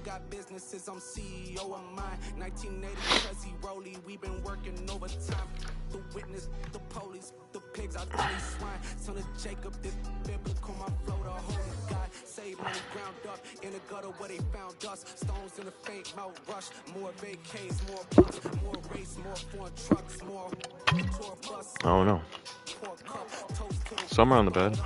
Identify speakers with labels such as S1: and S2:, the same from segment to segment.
S1: got businesses, I'm CEO of mine. 1980 Prezi Rollie, we been working overtime. The witness, the police, the pigs, I only swine. Son of Jacob, this biblical, my flow, the holy God. Save money ground up in the gutter where they found us. Stones in the faint mouth rush. More vacays, more bucks, more race, more foreign trucks, more tour bus.
S2: I don't know. Somewhere on the bed.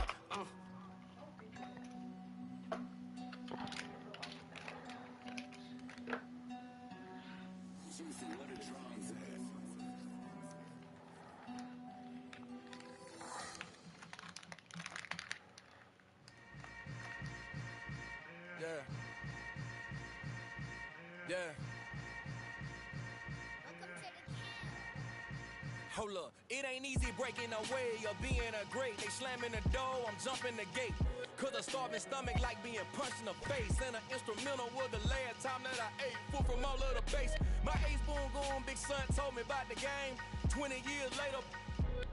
S3: Hold up, it ain't easy breaking away or being a great. They slamming the door, I'm jumping the gate. Cause a starving stomach like being punched in the face. And an instrumental was the last time that I ate food from all of the base. My ace boom goon, big son told me about the game. 20 years later,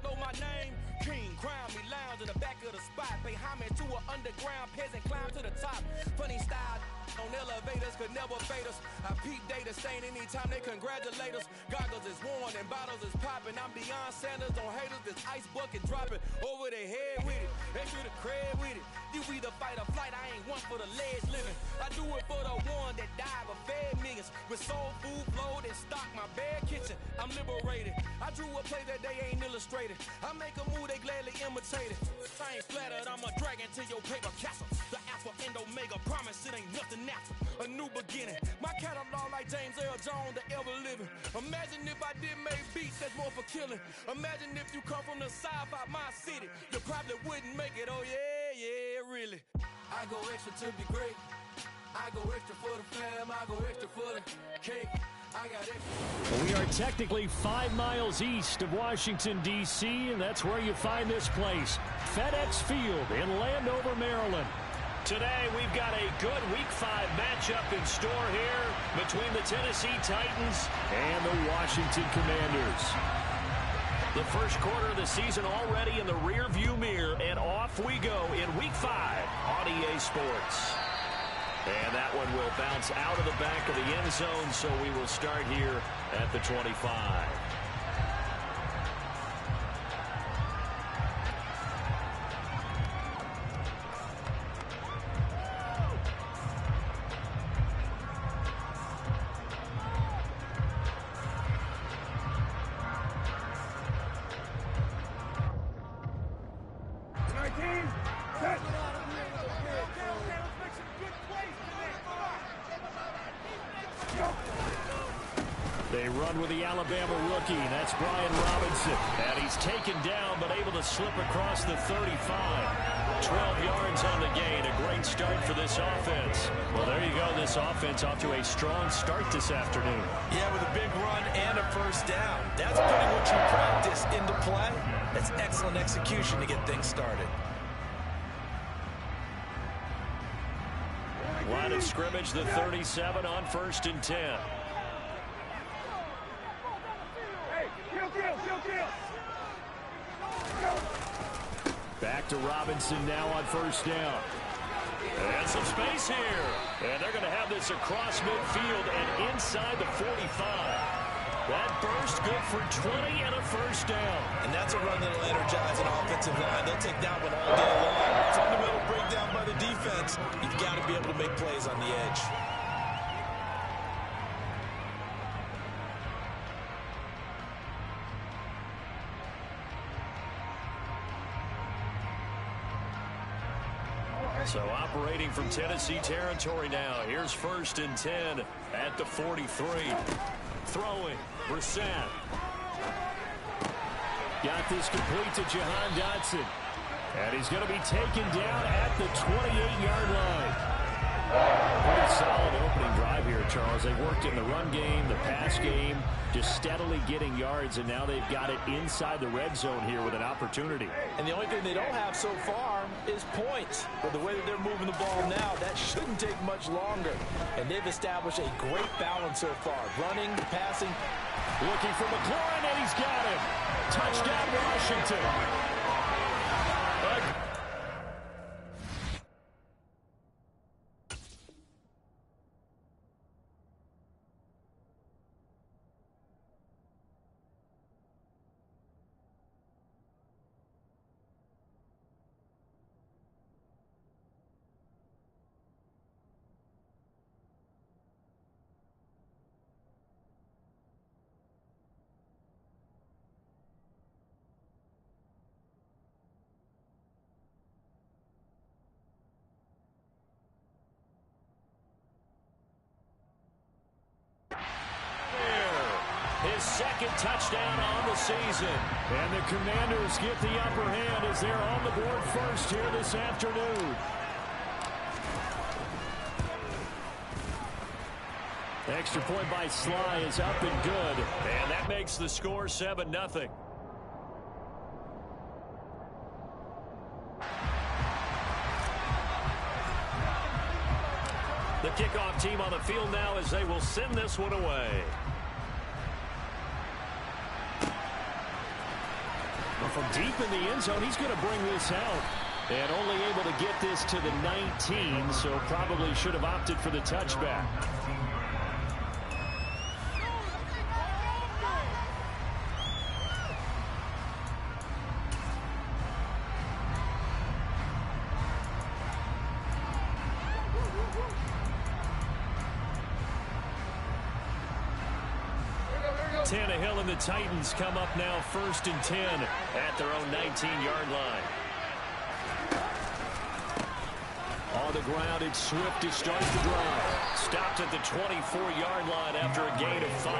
S3: know my name. King, crown me, lounge in the back of the spot. Pay homage to an underground peasant, climb to the top. Funny style on elevators could never fade us. I peep data stain anytime they congratulate us. Goggles is worn and bottles is popping. I'm beyond Sanders on haters, this ice bucket dropping over their head with it. Extra the cred with it. You either fight or flight, I ain't one for the ledge living. I do it for the one that died but fed millions. With soul food flowed and stocked my bare kitchen. I'm liberated. I drew a play that they ain't illustrated. I make a move, they gladly imitate it. I ain't flattered, I'm a dragon to your paper castle. The alpha and omega, promise it ain't nothing natural. A new beginning. My catalog like James Earl Jones, the ever living. Imagine if I did make beats that's more for killing. Imagine if you come from the south out my city. You probably wouldn't make it, oh yeah, really. I go extra to be great. I go extra for the fam, I go extra for the cake. I got extra.
S4: We are technically 5 miles east of Washington, D.C., and that's where you find this place, FedEx Field in Landover, Maryland. Today, we've got a good Week 5 matchup in store here between the Tennessee Titans and the Washington Commanders. The first quarter of the season already in the rearview mirror, and off we go in Week 5 on EA Sports. And that one will bounce out of the back of the end zone, so we will start here at the 25. They run with the Alabama rookie. That's Brian Robinson. And he's taken down, but able to slip across the 35. 12 yards on the gain. A great start for this offense. Well, there you go. This offense off to a strong start this afternoon.
S3: Yeah, with a big run and a first down. That's putting what you practice into play. That's excellent execution to get things started.
S4: Line of scrimmage, the 37 on 1st and 10. Back to Robinson now on 1st down. And some space here. And they're going to have this across midfield and inside the 45. That burst good for 20 and a first down.
S3: And that's a run that'll energize an offensive line. They'll take that one all day long. Fundamental breakdown by the defense. You've got to be able to make plays on the edge.
S4: So operating from Tennessee territory now. Here's 1st and 10 at the 43. Throwing, Brissett. Got this complete to Jahan Dotson. And he's going to be taken down at the 28-yard line. Pretty solid opening drive here, Charles. They worked in the run game, the pass game, just steadily getting yards, and now they've got it inside the red zone here with an opportunity.
S3: And the only thing they don't have so far is points. But the way that they're moving the ball now, that shouldn't take much longer. And they've established a great balance so far. Running, passing.
S4: Looking for McLaurin, and he's got him. Touchdown, Washington. his second touchdown on the season. And the Commanders get the upper hand as they're on the board first here this afternoon. Extra point by Sly is up and good. And that makes the score 7-0. The kickoff team on the field now as they will send this one away. Well, from deep in the end zone, he's going to bring this out. And only able to get this to the 19, so probably should have opted for the touchback. Tannehill and the Titans come up now 1st and 10 at their own 19-yard line. On the ground, it's Swift to start the drive. Stopped at the 24-yard line after a gain of 5.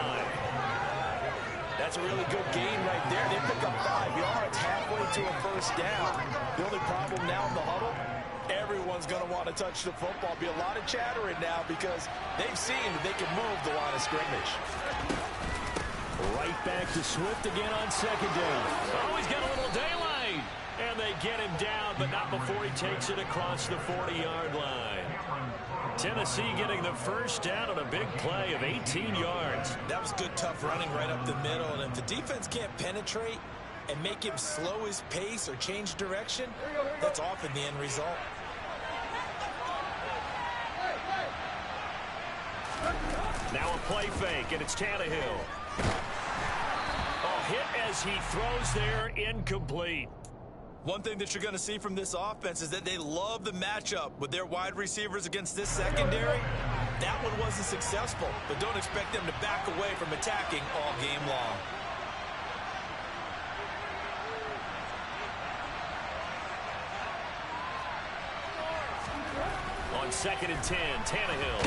S5: That's a really good gain right there. They pick up 5 yards halfway to a first down. The only problem now in the huddle, everyone's going to want to touch the football. Be a lot of chattering now because they've seen that they can move the line of scrimmage.
S4: Right back to Swift again on 2nd down. Oh, he's got a little daylight. And they get him down, but not before he takes it across the 40-yard line. Tennessee getting the first down on a big play of 18 yards.
S5: That was good, tough running right up the middle. And if the defense can't penetrate and make him slow his pace or change direction, that's often the end result.
S4: Now a play fake, and it's Tannehill. Hit as he throws there, incomplete.
S5: One thing that you're going to see from this offense is that they love the matchup with their wide receivers against this secondary. That one wasn't successful, but don't expect them to back away from attacking all game long.
S4: On 2nd and 10, Tannehill.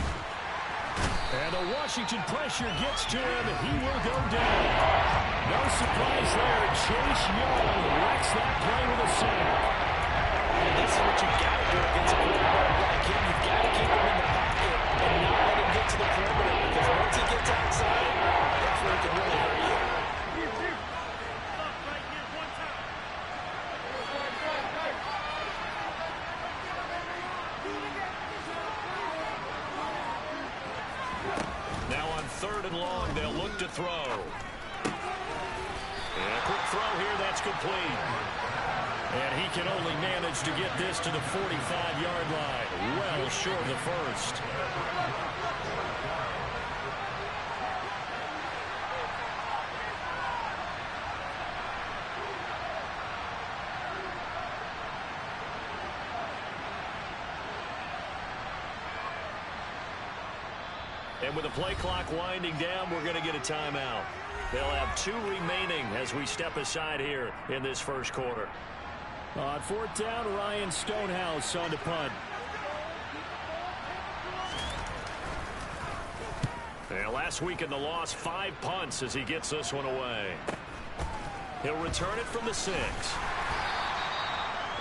S4: And the Washington pressure gets to him. He will go down. No surprise there. Chase Young wrecks that play with a sack.
S5: This is what you've got to do against a quarterback like him. You've got to keep him in the pocket and not let him get to the perimeter, because once he gets outside, that's where he can really hurt you.
S4: Now on 3rd and long, they'll look to throw. And a quick throw here, that's complete. And he can only manage to get this to the 45-yard line. Well short of the first. And with the play clock winding down, we're going to get a timeout. They'll have 2 remaining as we step aside here in this first quarter. On 4th down, Ryan Stonehouse on to punt. And last week in the loss, 5 punts as he gets this one away. He'll return it from the 6.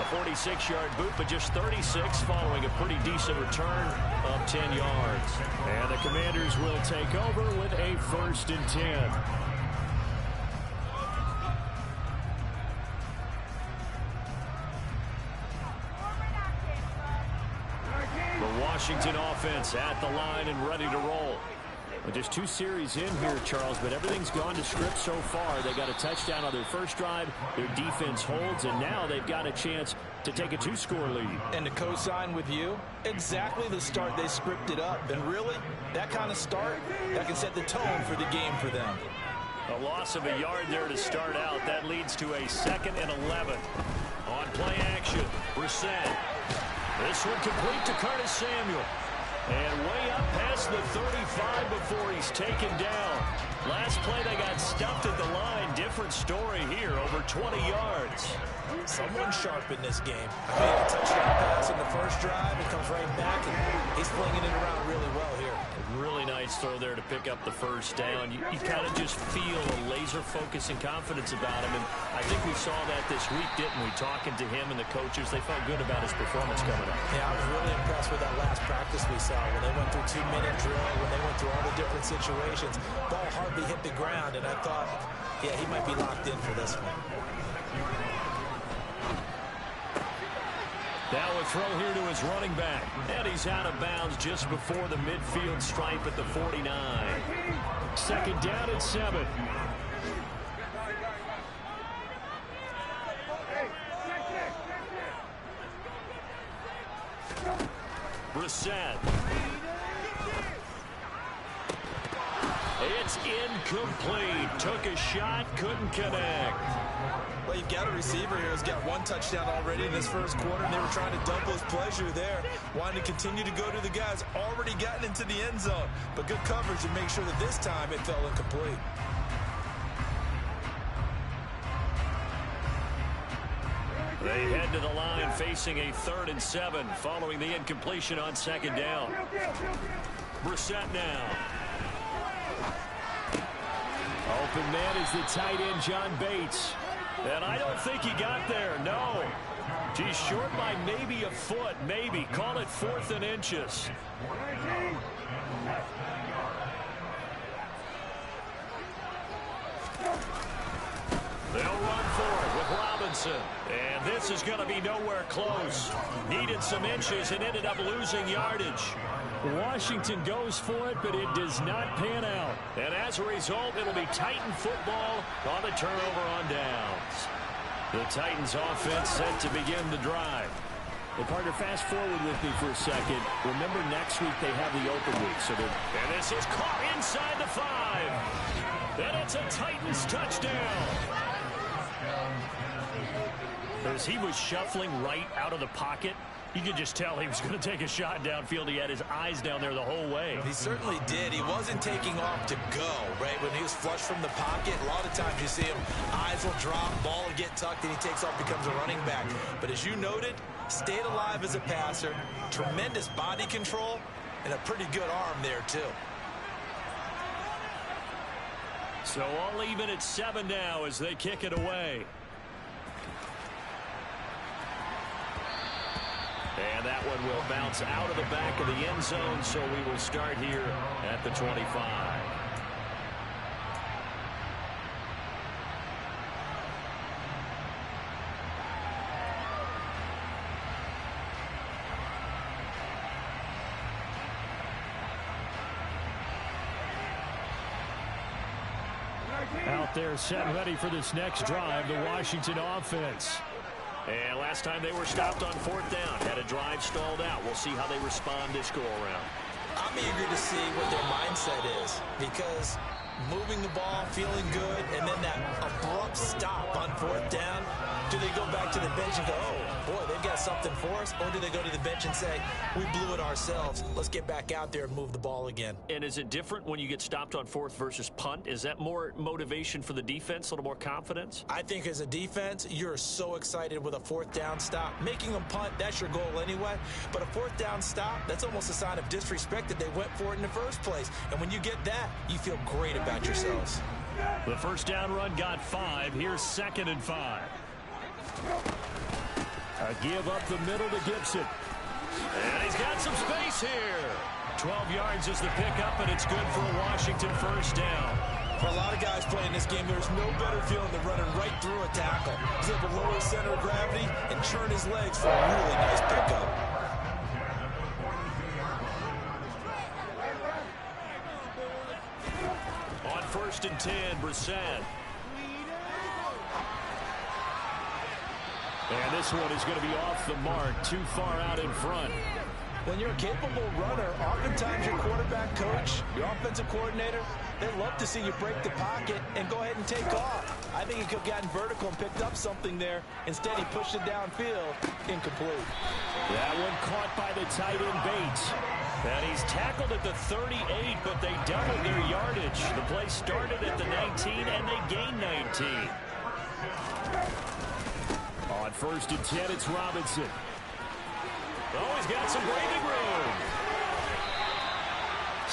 S4: A 46-yard boot, but just 36 following a pretty decent return of 10 yards. And the Commanders will take over with a 1st and 10. The Washington offense at the line and ready to roll. Well, just 2 series in here, Charles, but everything's gone to script so far. They got a touchdown on their first drive. Their defense holds, and now they've got a chance to take a 2-score lead.
S5: And to co-sign with you, exactly the start they scripted up. And really, that kind of start, that can set the tone for the game for them.
S4: A loss of a yard there to start out. That leads to a 2nd and 11. On play action, Brissett. This one complete to Curtis Samuel. And way up past the 35 before he's taken down. Last play, they got stuffed at the line. Different story here, over 20 yards.
S5: Someone sharp in this game. Made a touchdown pass in the first drive. He comes right back, and he's flinging it around really well here.
S4: Really nice Hopkins throw there to pick up the first down. You kind of just feel a laser focus and confidence about him, and I think we saw that this week, didn't we? Talking to him and the coaches, they felt good about his performance coming up.
S5: Yeah, I was really impressed with that last practice we saw when they went through 2-minute drill, when they went through all the different situations. Ball hardly hit the ground, and I thought, yeah, he might be locked in for this one.
S4: Now a throw here to his running back. And he's out of bounds just before the midfield stripe at the 49. Second down and 7. Brissett. It's incomplete. Took a shot, couldn't connect.
S5: Well, you've got a receiver here who's got 1 touchdown already in this first quarter, and they were trying to double his pleasure there, wanting to continue to go to the guys already gotten into the end zone. But good coverage to make sure that this time it fell incomplete.
S4: They head to the line facing a 3rd and 7 following the incompletion on second down. Brissett now. Open man is the tight end, John Bates. And I don't think he got there, no. He's short by maybe a foot, maybe. Call it 4th and inches. They'll run for it with Robinson. And this is going to be nowhere close. Needed some inches and ended up losing yardage. Washington goes for it, but it does not pan out. And as a result, it'll be Titan football on the turnover on downs. The Titans offense set to begin the drive.
S6: Hey, partner, fast forward with me for a second. Remember, next week they have the open week.
S4: And this is caught inside the 5. And it's a Titans touchdown. As he was shuffling right out of the pocket, you could just tell he was going to take a shot downfield. He had his eyes down there the whole way.
S5: He certainly did. He wasn't taking off to go, right? When he was flush from the pocket, a lot of times you see him, eyes will drop, ball will get tucked, and he takes off, becomes a running back. But as you noted, stayed alive as a passer, tremendous body control, and a pretty good arm there, too.
S4: So all even at 7 now as they kick it away. And that one will bounce out of the back of the end zone, so we will start here at the 25. Out there set ready for this next drive, the Washington offense. And last time they were stopped on 4th down, had a drive stalled out. We'll see how they respond this go-around.
S5: I'm eager to see what their mindset is, because moving the ball, feeling good, and then that abrupt stop on 4th down, do they go back to the bench and go, oh, boy, they've got something for us? Or do they go to the bench and say, we blew it ourselves, let's get back out there and move the ball again?
S4: And is it different when you get stopped on 4th versus punt? Is that more motivation for the defense, a little more confidence?
S5: I think as a defense, you're so excited with a 4th down stop. Making them punt, that's your goal anyway. But a 4th down stop, that's almost a sign of disrespect that they went for it in the first place. And when you get that, you feel great about yourselves.
S4: The first down run got 5. Here's 2nd and 5. A give up the middle to Gibson. And he's got some space here. 12 yards is the pickup, and it's good for a Washington first down.
S5: For a lot of guys playing this game, there's no better feeling than running right through a tackle. He's able to lower his center of gravity and churn his legs for a really nice pickup.
S4: On 1st and 10, Brissett. And this one is going to be off the mark, too far out in front.
S5: When you're a capable runner, oftentimes your quarterback coach, your offensive coordinator, they love to see you break the pocket and go ahead and take off. I think he could have gotten vertical and picked up something there. Instead, he pushed it downfield. Incomplete.
S4: That one caught by the tight end Bates. And he's tackled at the 38, but they doubled their yardage. The play started at the 19, and they gained 19. On 1st and 10, it's Robinson. Oh, he's got some breathing room.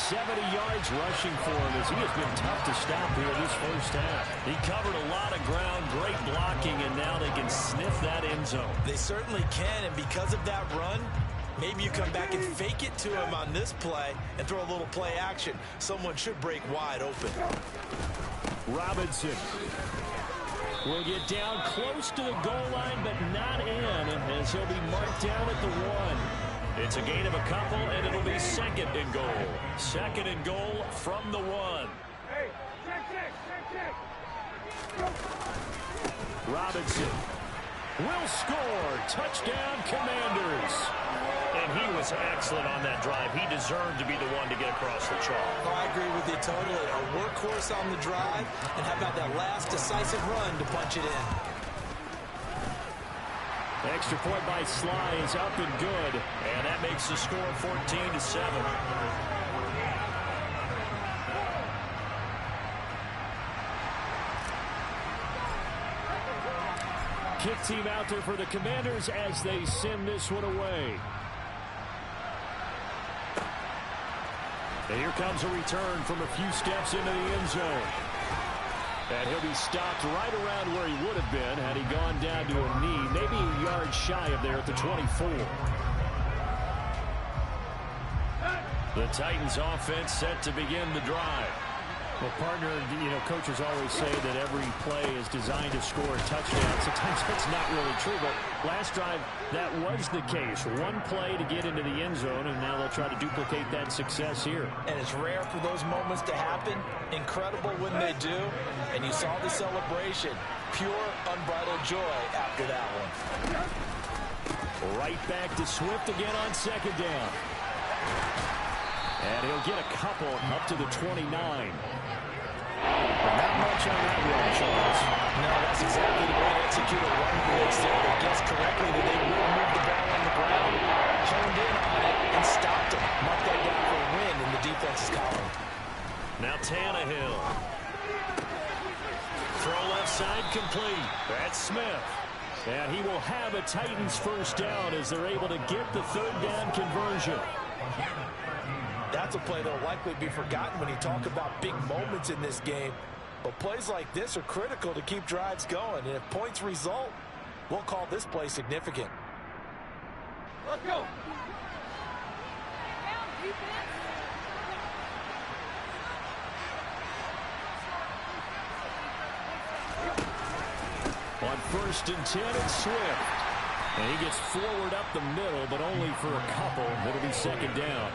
S4: 70 yards rushing for him as he has been tough to stop here this first half. He covered a lot of ground, great blocking, and now they can sniff that end zone.
S5: They certainly can, and because of that run, maybe you come back and fake it to him on this play and throw a little play action. Someone should break wide open.
S4: Robinson will get down close to the goal line, but not in, as he'll be marked down at the 1. It's a gain of a couple, and it'll be second and goal. Second and goal from the 1. Robinson will score. Touchdown, Commanders. And he was excellent on that drive. He deserved to be the one to get across the chalk.
S5: Oh, I agree with you totally. A workhorse on the drive, and how about that last decisive run to punch it in?
S4: The extra point by Sly is up and good, and that makes the score 14-7. Kick team out there for the Commanders as they send this one away. And here comes a return from a few steps into the end zone. And he'll be stopped right around where he would have been had he gone down to a knee, maybe a yard shy of there at the 24. The Titans offense set to begin the drive. Well, partner, coaches always say that every play is designed to score a touchdown. Sometimes that's not really true, but last drive, that was the case. One play to get into the end zone, and now they'll try to duplicate that success here.
S5: And it's rare for those moments to happen. Incredible when they do. And you saw the celebration. Pure, unbridled joy after that one.
S4: Right back to Swift again on second down. And he'll get a couple up to the 29. Not much on that run, Charles.
S5: No, that's exactly the way to execute a run blitz there. They guessed correctly that they will move the ball on the ground, honed in on it, and stopped it. Mark that down for a win in the defense's column.
S4: Now Tannehill. Throw left side complete. That's Smith. And he will have a Titans first down as they're able to get the third down conversion.
S5: That's a play that will likely be forgotten when you talk about big moments in this game. But plays like this are critical to keep drives going. And if points result, we'll call this play significant.
S7: Let's go.
S4: On 1st and 10, it's Swift. And he gets forward up the middle, but only for a couple. It'll be second down.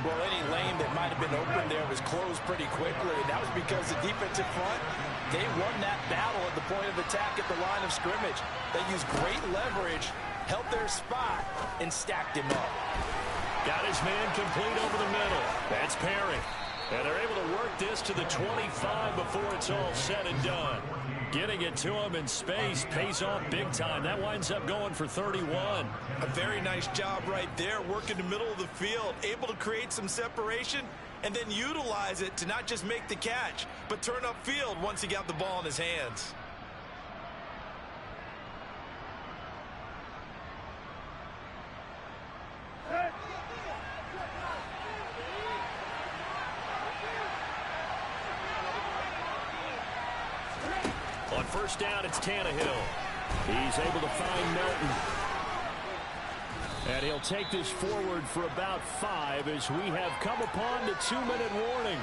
S5: Well, any lane that might have been open there was closed pretty quickly, and that was because the defensive front, they won that battle at the point of attack at the line of scrimmage. They used great leverage, held their spot, and stacked him up.
S4: Got his man complete over the middle. That's Perry. And they're able to work this to the 25 before it's all said and done. Getting it to him in space pays off big time. That winds up going for 31.
S5: A very nice job right there, working the middle of the field, able to create some separation and then utilize it to not just make the catch, but turn upfield once he got the ball in his hands.
S4: On first down, it's Tannehill. He's able to find Melton. And he'll take this forward for about 5 as we have come upon the 2-minute warning.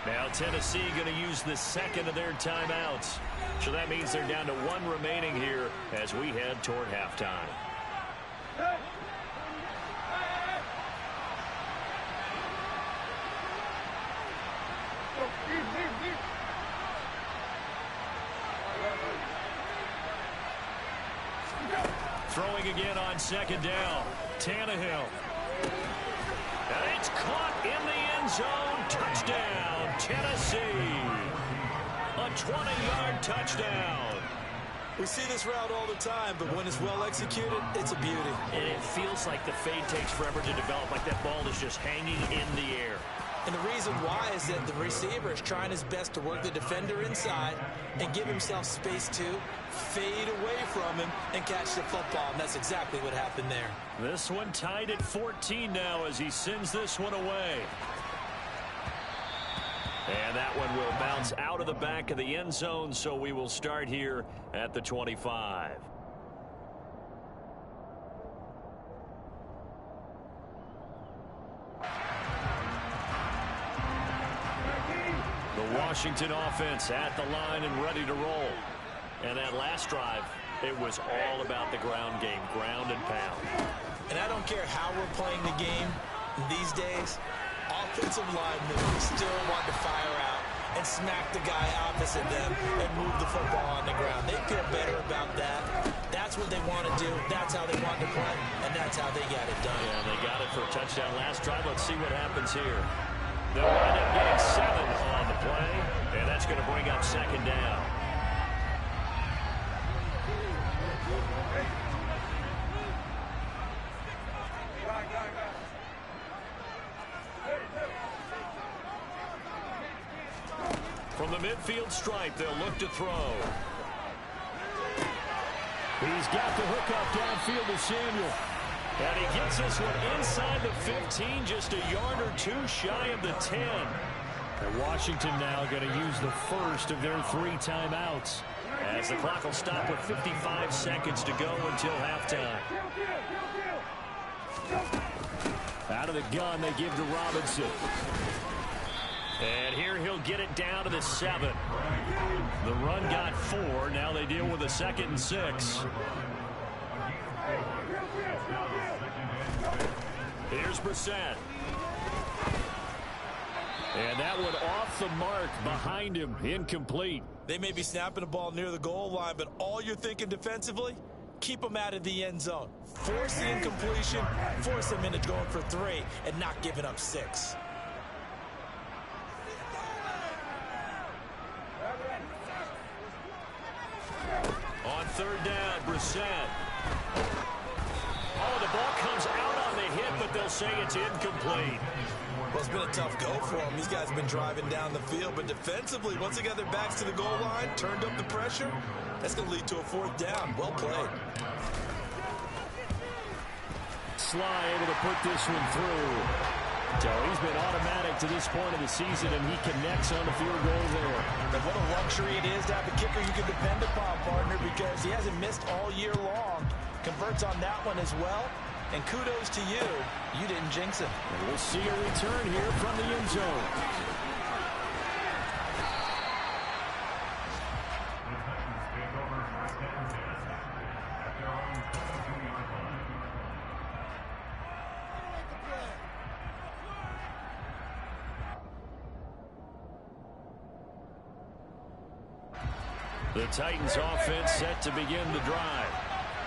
S4: Now Tennessee going to use the second of their timeouts. So that means they're down to 1 remaining here as we head toward halftime. Throwing again on second down. Tannehill. And it's caught in the end zone. Touchdown, Tennessee. A 20-yard touchdown.
S5: We see this route all the time, but when it's well executed, it's a beauty.
S6: And it feels like the fade takes forever to develop, like that ball is just hanging in the air.
S5: And the reason why is that the receiver is trying his best to work the defender inside and give himself space to fade away from him and catch the football. And that's exactly what happened there.
S4: This one tied at 14 now as he sends this one away. And that one will bounce out of the back of the end zone, so we will start here at the 25. The Washington offense at the line and ready to roll. And that last drive, it was all about the ground game, ground and pound.
S5: And I don't care how we're playing the game these days, offensive linemen still want to fire out and smack the guy opposite them and move the football on the ground. They feel better about that. That's what they want to do. That's how they want to play, and that's how they got it done.
S4: Yeah, they got it for a touchdown last drive. Let's see what happens here. They'll wind up getting 7 on the play, and that's going to bring up second down. From the midfield stripe, they'll look to throw. He's got the hook up downfield to Samuel. And he gets this one inside the 15, just a yard or two shy of the 10. And Washington now going to use the first of their 3 timeouts, as the clock will stop with 55 seconds to go until halftime. Out of the gun, they give to Robinson. And here he'll get it down to the 7. The run got 4. Now they deal with a 2nd and 6. Here's Brissett. And that one off the mark behind him. Incomplete.
S5: They may be snapping the ball near the goal line, but all you're thinking defensively, keep them out of the end zone. Force the incompletion, force them into going for 3, and not giving up 6.
S4: On third down, Brissett. Oh, the ball comes out on the hit, but they'll say it's incomplete.
S5: Well, it's been a tough go for them. These guys have been driving down the field, but defensively, once they got their backs to the goal line, turned up the pressure, that's going to lead to a 4th down. Well played.
S4: Sly able to put this one through. So he's been automatic to this point of the season, and he connects on the field goal there.
S5: And what a luxury it is to have a kicker you can depend upon, partner, because he hasn't missed all year long. Converts on that one as well. And kudos to you. You didn't jinx it.
S4: And we'll see a return here from the end zone. The Titans offense set to begin the drive.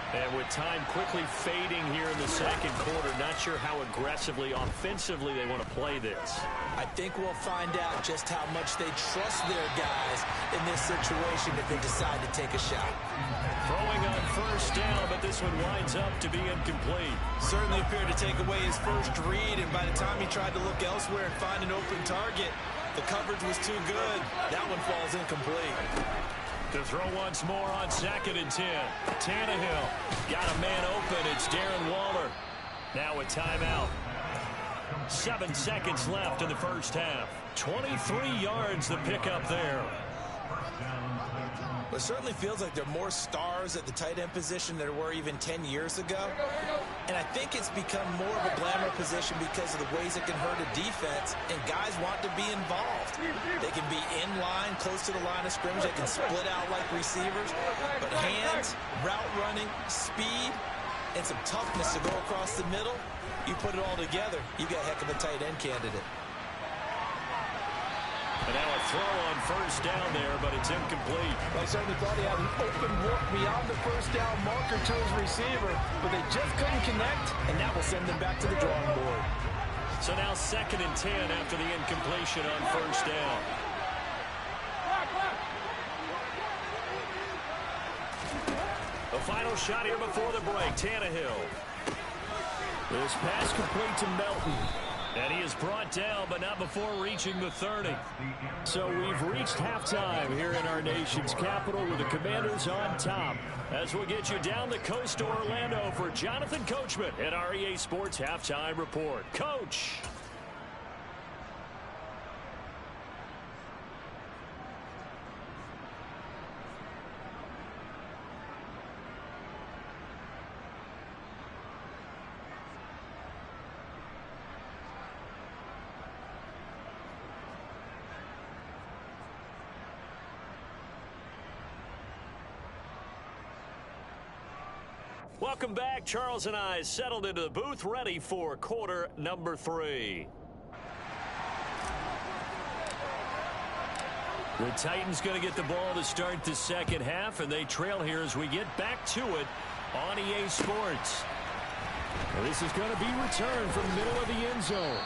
S4: And with time quickly fading here in the second quarter, not sure how aggressively, offensively they want to play this.
S5: I think we'll find out just how much they trust their guys in this situation if they decide to take a shot.
S4: Throwing on first down, but this one winds up to be incomplete.
S5: Certainly appeared to take away his first read, and by the time he tried to look elsewhere and find an open target, the coverage was too good. That one falls incomplete.
S4: To throw once more on 2nd and 10. Tannehill got a man open. It's Darren Waller. Now a timeout. 7 seconds left in the first half. 23 yards the pickup there.
S5: It certainly feels like there are more stars at the tight end position than there were even 10 years ago. And I think it's become more of a glamour position because of the ways it can hurt a defense, and guys want to be involved. They can be in line, close to the line of scrimmage. They can split out like receivers. But hands, route running, speed, and some toughness to go across the middle, you put it all together, you got a heck of a tight end candidate.
S4: And now a throw on first down there, but it's incomplete.
S5: I certainly thought he had an open look beyond the first down marker to his receiver, but they just couldn't connect, and that will send them back to the drawing board.
S4: So now 2nd and 10 after the incompletion on first down. The final shot here before the break, Tannehill. This pass complete to Melton. And he is brought down, but not before reaching the 30. So we've reached halftime here in our nation's capital with the Commanders on top. As we'll get you down the coast to Orlando for Jonathan Coachman at our EA Sports Halftime Report. Coach! Welcome back. Charles and I settled into the booth, ready for quarter number 3. The Titans going to get the ball to start the second half, and they trail here as we get back to it on EA Sports. Well, this is going to be returned from middle of the end zone.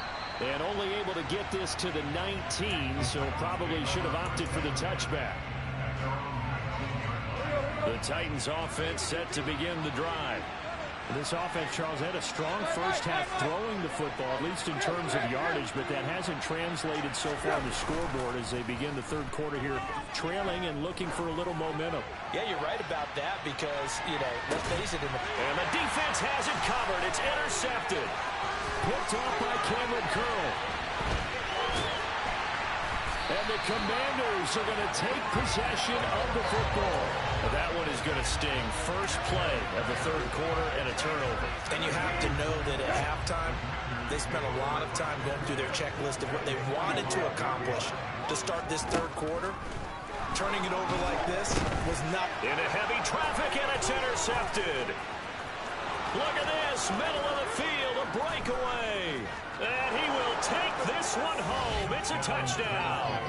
S4: And only able to get this to the 19, so probably should have opted for the touchback. The Titans offense set to begin the drive.
S6: This offense, Charles, had a strong first half throwing the football, at least in terms of yardage, but that hasn't translated so far on the scoreboard as they begin the third quarter here, trailing and looking for a little momentum.
S5: Yeah, you're right about that because, let's face it.
S4: And the defense has it covered. It's intercepted.
S6: Picked off by Cameron Curl. And the Commanders are going to take possession of the football.
S4: That one is going to sting. First play of the third quarter and a turnover.
S5: And you have to know that at halftime, they spent a lot of time going through their checklist of what they wanted to accomplish to start this third quarter. Turning it over like this was not...
S4: Into heavy traffic, and it's intercepted. Look at this, middle of the field, a breakaway. And he will take this one home. It's a touchdown.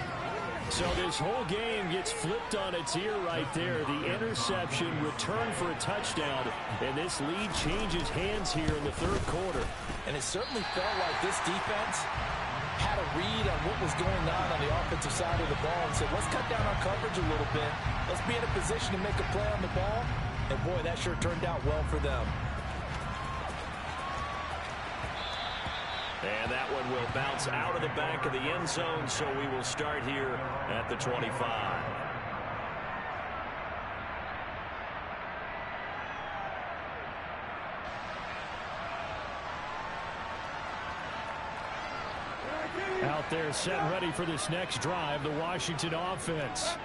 S6: So this whole game gets flipped on its ear right there. The interception, return for a touchdown, and this lead changes hands here in the third quarter.
S5: And it certainly felt like this defense had a read on what was going on the offensive side of the ball and said, let's cut down our coverage a little bit. Let's be in a position to make a play on the ball. And, boy, that sure turned out well for them.
S4: And that one will bounce out of the back of the end zone, so we will start here at the 25.
S6: Out there set and ready for this next drive, the Washington offense.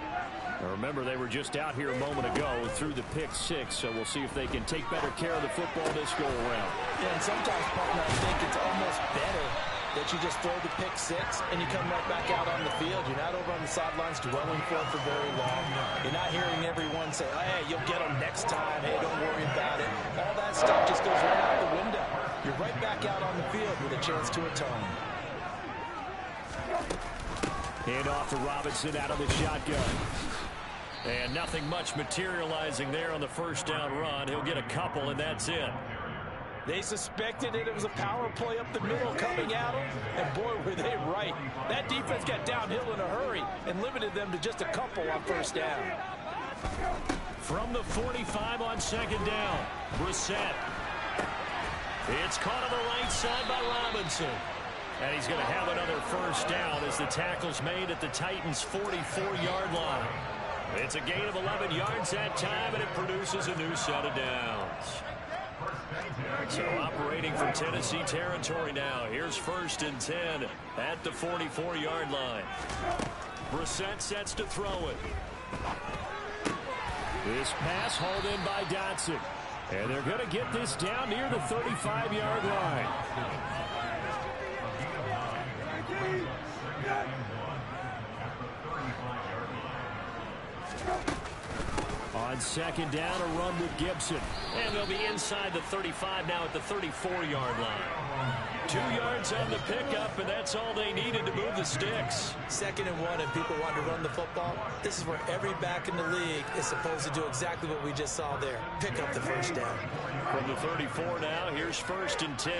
S6: Now remember, they were just out here a moment ago through the pick 6, so we'll see if they can take better care of the football this go around.
S5: Yeah, and sometimes, partner, I think it's almost better that you just throw the pick 6 and you come right back out on the field. You're not over on the sidelines dwelling for very long. You're not hearing everyone say, hey, you'll get them next time. Hey, don't worry about it. All that stuff just goes right out the window. You're right back out on the field with a chance to atone.
S6: Hand off to Robinson out of the shotgun.
S4: And nothing much materializing there on the first down run. He'll get a couple, and that's it.
S5: They suspected it was a power play up the middle coming at them, and boy, were they right. That defense got downhill in a hurry and limited them to just a couple on first down.
S4: From the 45 on second down, Brissett. It's caught on the right side by Robinson. And he's going to have another first down as the tackle's made at the Titans' 44-yard line. It's a gain of 11 yards that time, and it produces a new set of downs. So operating from Tennessee territory now. Here's 1st and 10 at the 44-yard line. Brissett sets to throw it.
S6: This pass hauled in by Dotson. And they're going to get this down near the 35-yard line.
S4: On second down, a run with Gibson.
S6: And they'll be inside the 35 now at the 34-yard line.
S4: 2 yards on the pickup, and that's all they needed to move the sticks.
S5: 2nd and 1, and people want to run the football. This is where every back in the league is supposed to do exactly what we just saw there. Pick up the first down.
S4: From the 34 now, here's 1st and 10.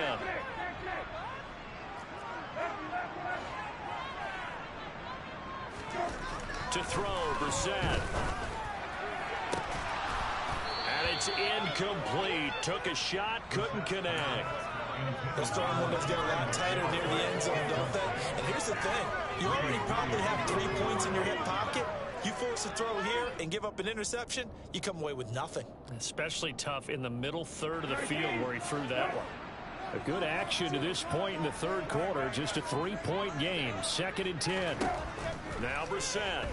S4: To throw, Brissett. And it's incomplete. Took a shot, couldn't connect.
S5: Those throwing windows get a lot tighter near the end zone, don't they? And here's the thing. You already probably have 3 points in your hip pocket. You force a throw here and give up an interception, you come away with nothing.
S4: Especially tough in the middle third of the field where he threw that one. A good action to this point in the 3rd quarter. Just a 3-point game. 2nd and 10. Now Brissett.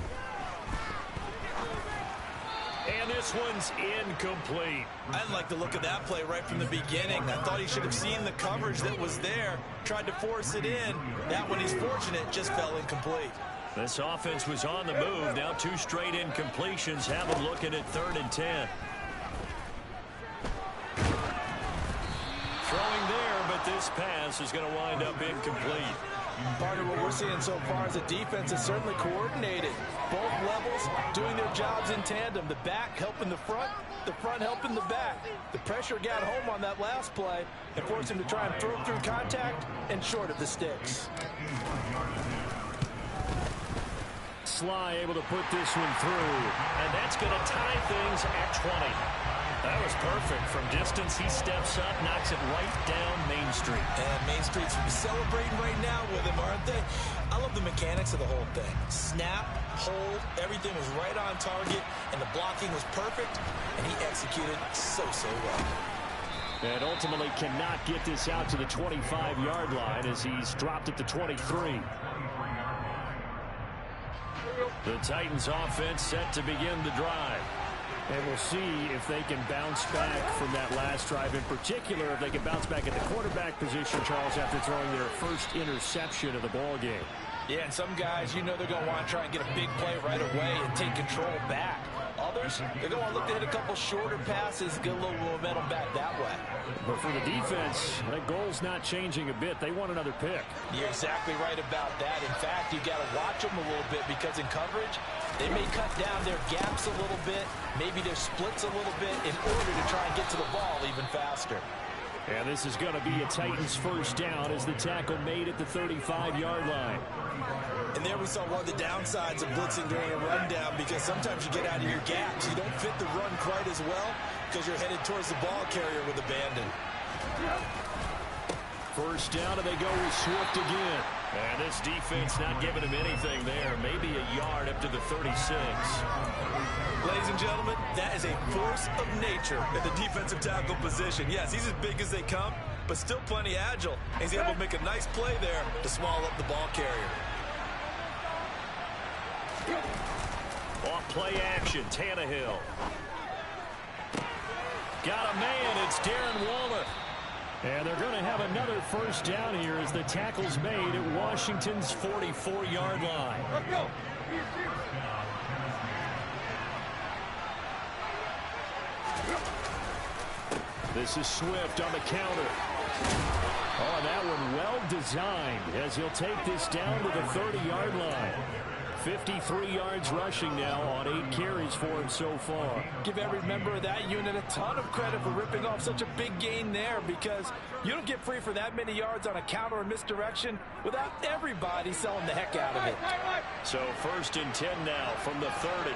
S4: And this one's incomplete.
S5: I didn't like the look of that play right from the beginning. I thought he should have seen the coverage that was there, tried to force it in. That one, he's fortunate, just fell incomplete.
S4: This offense was on the move. Now 2 straight incompletions have them looking at 3rd and 10. Throwing there, but this pass is going to wind up incomplete.
S5: Part of what we're seeing so far is the defense is certainly coordinated. Both levels doing their jobs in tandem. The back helping the front helping the back. The pressure got home on that last play and forced him to try and throw through contact and short of the sticks.
S4: Sly able to put this one through, and that's going to tie things at 20. That was perfect. From distance, he steps up, knocks it right down Main Street.
S5: And Main Street's celebrating right now with him, aren't they? I love the mechanics of the whole thing. Snap, hold, everything was right on target, and the blocking was perfect, and he executed so well.
S4: And ultimately cannot get this out to the 25-yard line as he's dropped at the 23. The Titans offense set to begin the drive. And we'll see if they can bounce back from that last drive. In particular, if they can bounce back at the quarterback position, Charles, after throwing their first interception of the ball game.
S5: Yeah, and some guys, you know they're going to want to try and get a big play right away and take control back. Others, they're going to look to hit a couple shorter passes, get a little momentum back that way.
S4: But for the defense, that goal's not changing a bit. They want another pick.
S5: You're exactly right about that. In fact, you got to watch them a little bit because in coverage, they may cut down their gaps a little bit, maybe their splits a little bit in order to try and get to the ball even faster.
S4: And this is going to be a Titans first down as the tackle made at the 35-yard line.
S5: And there we saw one of the downsides of blitzing during a rundown because sometimes you get out of your gaps. You don't fit the run quite as well because you're headed towards the ball carrier with abandon.
S4: First down, and they go with Swift again. And this defense not giving him anything there. Maybe a yard up to the 36.
S5: Ladies and gentlemen, that is a force of nature at the defensive tackle position. Yes, he's as big as they come, but still plenty agile. He's able to make a nice play there to swallow up the ball carrier.
S4: Off play action, Tannehill. Got a man, it's Darren Waller. And they're going to have another first down here as the tackle's made at Washington's 44-yard line.
S7: Let's go.
S4: This is Swift on the counter. Oh, that one well designed as he'll take this down to the 30-yard line. 53 yards rushing now on 8 carries for him so far.
S5: Give every member of that unit a ton of credit for ripping off such a big gain there because you don't get free for that many yards on a counter or misdirection without everybody selling the heck out of it.
S4: So 1st and 10 now from the 30.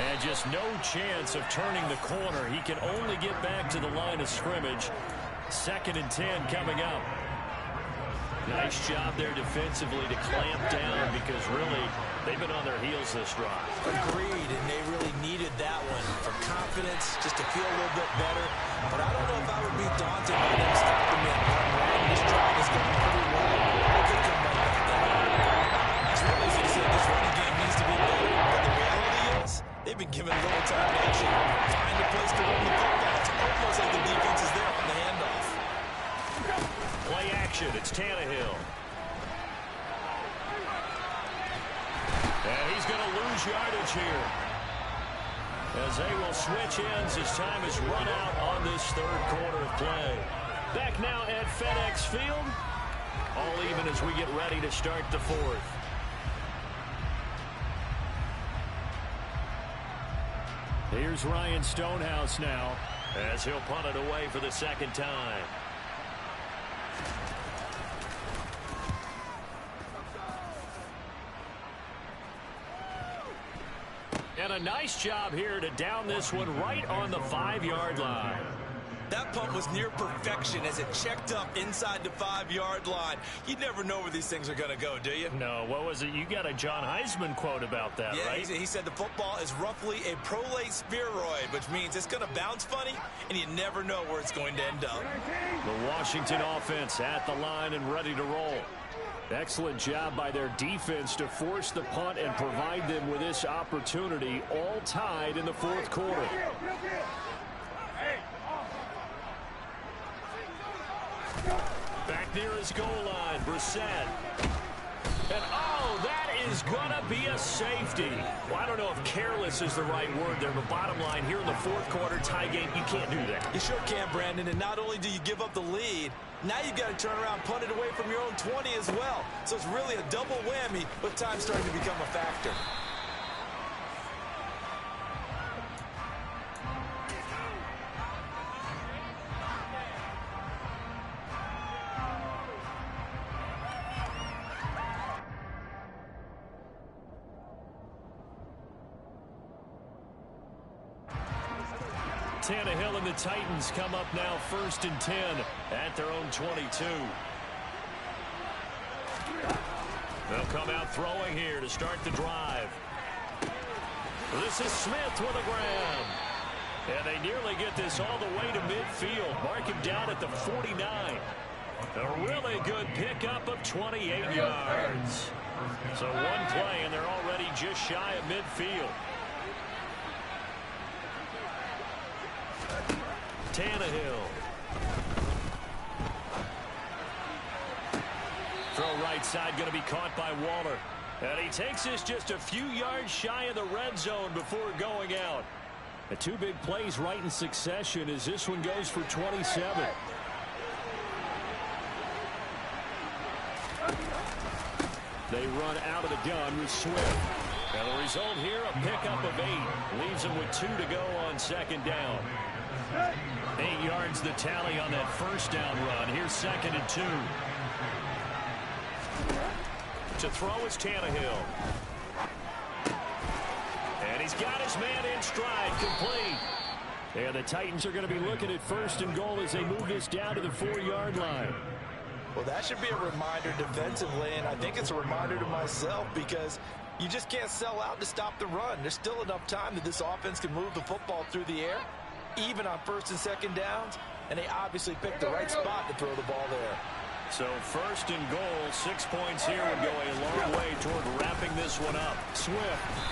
S4: And just no chance of turning the corner. He can only get back to the line of scrimmage. 2nd and 10 coming up. Nice job there defensively to clamp down because really they've been on their heels this drive.
S5: Agreed, and they really needed that one for confidence, just to feel a little bit better. But I don't know if I would be daunted by them stopping me and run. This drive is going pretty well. They could come right back down. As well as you said, this running game needs to be better. But the reality is, they've been given little time to actually find a place to run the football. It's almost like the defense is there on the handoff.
S4: Play action, it's Tannehill. And he's going to lose yardage here, as they will switch ends as time is run out on this third quarter of play. Back now at FedEx Field. All even as we get ready to start the fourth. Here's Ryan Stonehouse now, as he'll punt it away for the second time. And a nice job here to down this one right on the 5-yard line.
S5: That punt was near perfection as it checked up inside the 5-yard line. You never know where these things are going to go, do you?
S6: No, what was it? You got a John Heisman quote about that,
S5: yeah,
S6: right?
S5: He said the football is roughly a prolate spheroid, which means it's going to bounce funny, and you never know where it's going to end up.
S4: The Washington offense at the line and ready to roll. Excellent job by their defense to force the punt and provide them with this opportunity, all tied in the fourth quarter. Back near his goal line, Brissett. And, oh, that is going to be a safety. Well, I don't know if careless is the right word there, but bottom line, here in the fourth quarter, tie game, you can't do that.
S5: You sure can, Brandon, and not only do you give up the lead, now you've got to turn around, punt it away from your own 20 as well. So it's really a double whammy with time starting to become a factor.
S4: Tannehill and the Titans come up now 1st and 10 at their own 22. They'll come out throwing here to start the drive. This is Smith with a grab. And they nearly get this all the way to midfield. Mark him down at the 49. A really good pickup of 28 yards. So one play and they're already just shy of midfield. Tannehill. Throw right side going to be caught by Waller. And he takes this just a few yards shy of the red zone before going out. The two big plays right in succession as this one goes for 27. They run out of the gun with Swift. And the result here, a pickup of 8. Leaves them with 2 to go on second down. 8 yards the tally on that first down run. Here's 2nd and 2. To throw is Tannehill. And he's got his man in stride, complete. And the Titans are going to be looking at 1st and goal as they move this down to the 4-yard line.
S5: Well, that should be a reminder defensively, and I think it's a reminder to myself because you just can't sell out to stop the run. There's still enough time that this offense can move the football through the air, even on 1st and 2nd downs, and they obviously picked the right spot to throw the ball there.
S4: So 1st and goal, 6 points here would go a long way toward wrapping this one up. Swift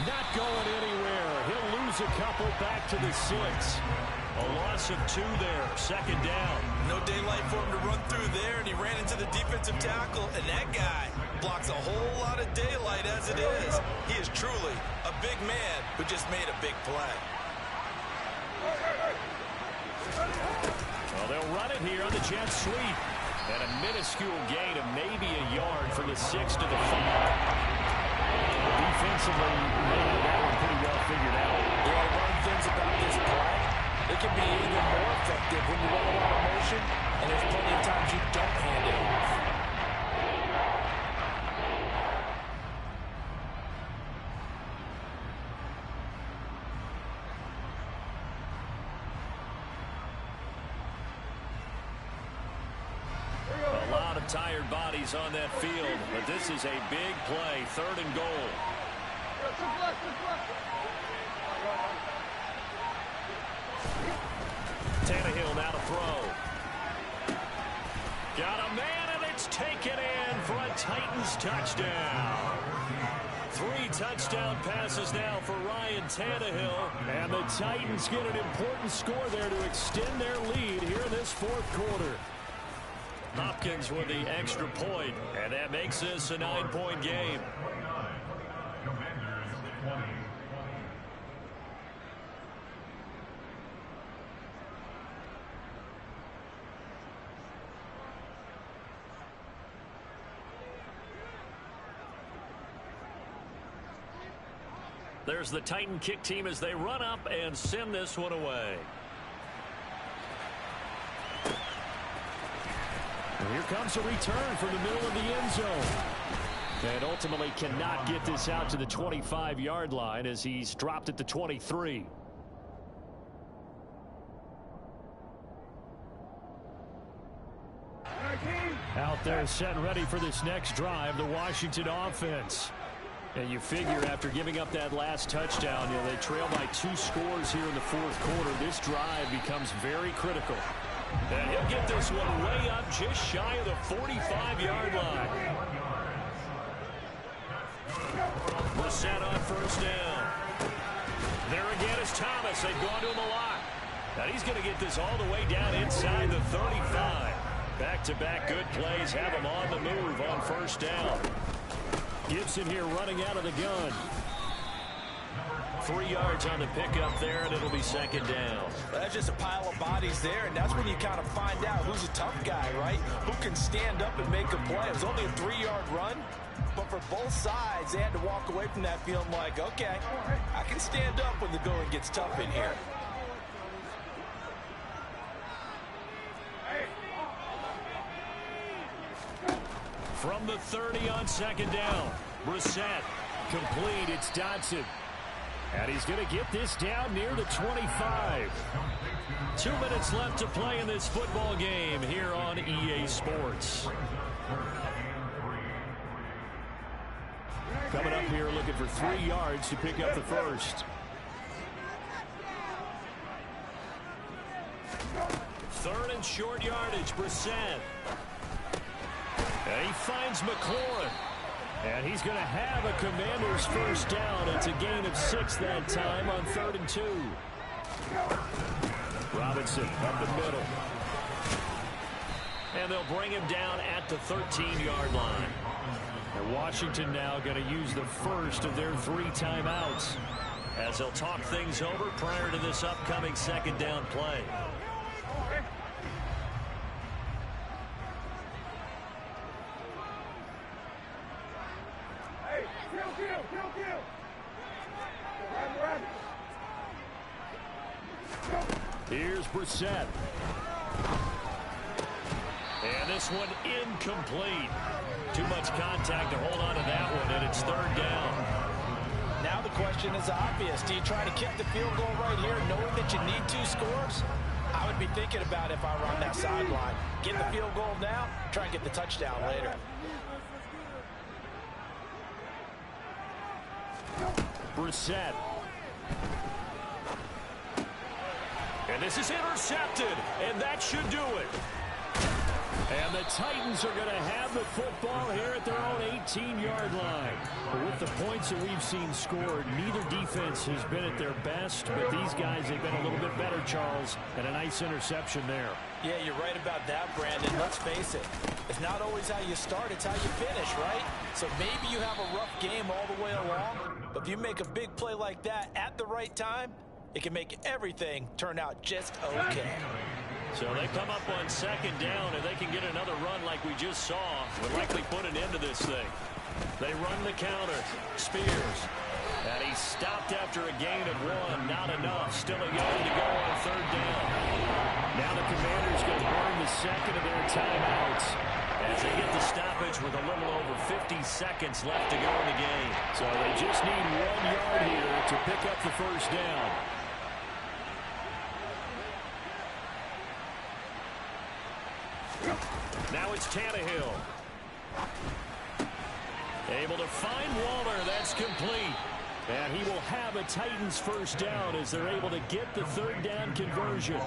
S4: not going anywhere. He'll lose a couple back to the 6. A loss of 2 there, 2nd down.
S5: No daylight for him to run through there, and he ran into the defensive tackle, and that guy blocks a whole lot of daylight as it is. He is truly a big man who just made a big play.
S4: Well, they'll run it here on the jet sweep. And a minuscule gain of maybe a yard from the 6 to the 5. Defensively, they have that one pretty well figured out.
S5: There are one things about this play. It can be even more effective when you run a lot of motion, and there's plenty of times you don't hand it off.
S4: Tired bodies on that field, but this is a big play, 3rd and goal. Tannehill now to throw. Got a man, and it's taken in for a Titans touchdown. 3 touchdown passes now for Ryan Tannehill, and the Titans get an important score there to extend their lead here in this 4th quarter. Hopkins with the extra point, and that makes this a 9-point game. There's the Titan kick team as they run up and send this one away. And here comes a return from the middle of the end zone. And ultimately cannot get this out to the 25-yard line as he's dropped at the 23. Out there set and ready for this next drive, the Washington offense. And you figure after giving up that last touchdown, they trail by 2 scores here in the fourth quarter. This drive becomes very critical. And he'll get this one way up just shy of the 45-yard line. Brissett on first down. There again is Thomas. They've gone to him a lot. And he's going to get this all the way down inside the 35. Back-to-back good plays have him on the move on first down. Gibson here running out of the gun. 3 yards on the pickup there, and it'll be second down.
S5: That's just a pile of bodies there, and that's when you kind of find out who's a tough guy, right? Who can stand up and make a play. It was only a 3-yard run, but for both sides, they had to walk away from that feeling like, okay, I can stand up when the going gets tough in here.
S4: From the 30 on second down, Brissett complete. It's Dodson. And he's going to get this down near the 25. 2 minutes left to play in this football game here on EA Sports. Coming up here looking for 3 yards to pick up the first. 3rd and short yardage, Brissett. And he finds McLaurin. And he's going to have a Commanders first down. It's a gain of 6 that time on 3rd and 2. Robinson up the middle. And they'll bring him down at the 13-yard line. And Washington now going to use the first of their 3 timeouts as they'll talk things over prior to this upcoming second down play. Here's Brissett. And this one incomplete. Too much contact to hold on to that one, and it's 3rd down.
S5: Now the question is obvious. Do you try to kick the field goal right here knowing that you need 2 scores? I would be thinking about if I were on that sideline. Get the field goal now, try and get the touchdown later.
S4: Brissett. And this is intercepted, and that should do it. And the Titans are going to have the football here at their own 18-yard line. But with the points that we've seen scored, neither defense has been at their best, but these guys have been a little bit better, Charles, and a nice interception there.
S5: Yeah, you're right about that, Brandon. Let's face it. It's not always how you start, it's how you finish, right? So maybe you have a rough game all the way along, but if you make a big play like that at the right time, it can make everything turn out just okay.
S4: So they come up on second down, and they can get another run like we just saw. Would likely put an end to this thing. They run the counter. Spears. And he's stopped after a gain of 1. Not enough. Still a yard to go on 3rd down. Now the Commanders going to burn the second of their timeouts as they get the stoppage with a little over 50 seconds left to go in the game. So they just need 1 yard here to pick up the first down. Now it's Tannehill. Able to find Waller. That's complete. And he will have a Titans first down as they're able to get the 3rd down conversion.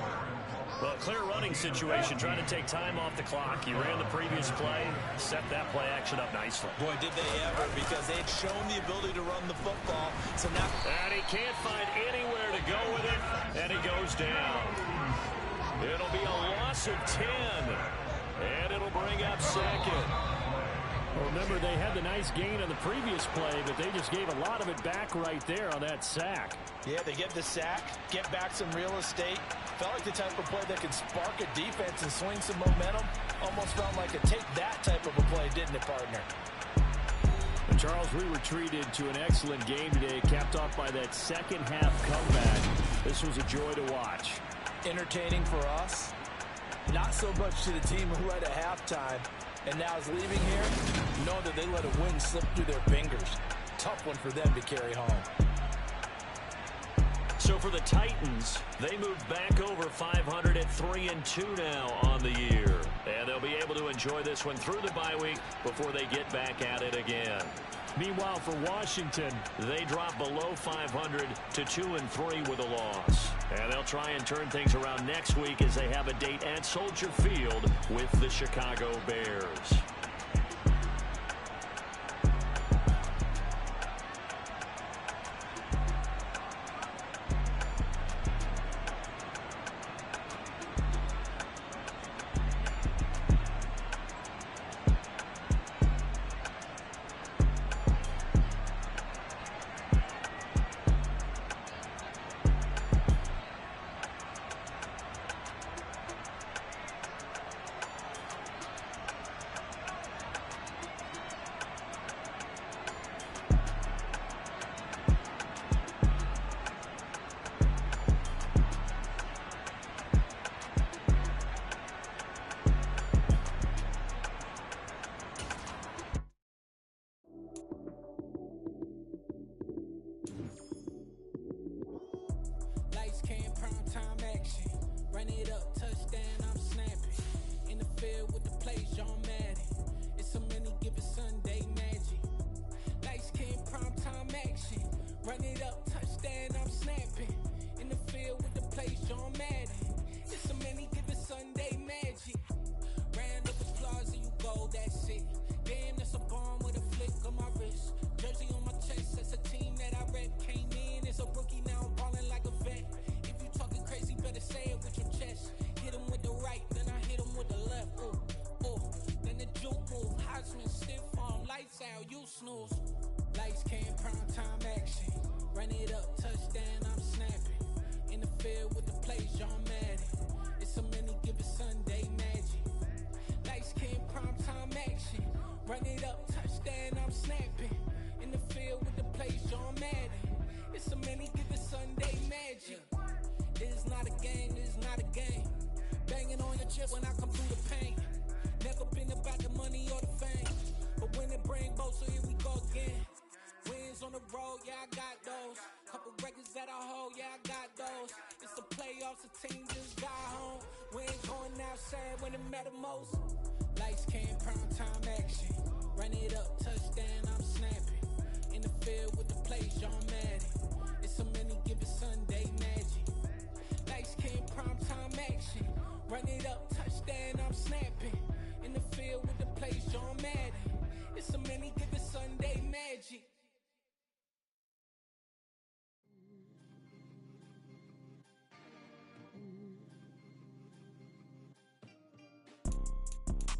S4: Well, clear running situation, trying to take time off the clock. He ran the previous play, set that play action up nicely.
S5: Boy, did they ever, because they had shown the ability to run the football. So now,
S4: and he can't find anywhere to go with it, and he goes down. It'll be a loss of 10, and it'll bring up second. Well, remember, they had the nice gain on the previous play, but they just gave a lot of it back right there on that sack.
S5: Yeah, they get the sack, get back some real estate. Felt like the type of play that could spark a defense and swing some momentum. Almost felt like a take that type of a play, didn't it, partner?
S4: And Charles, we were treated to an excellent game today, capped off by that second-half comeback. This was a joy to watch.
S5: Entertaining for us, not so much to the team who led at halftime and now is leaving here, know that they let a win slip through their fingers. Tough one for them to carry home.
S4: So for the Titans, they moved back over 500 at 3-2 now on the year. And they'll be able to enjoy this one through the bye week before they get back at it again. Meanwhile, for Washington, they drop below 500 to 2-3 with a loss. And they'll try and turn things around next week as they have a date at Soldier Field with the Chicago Bears.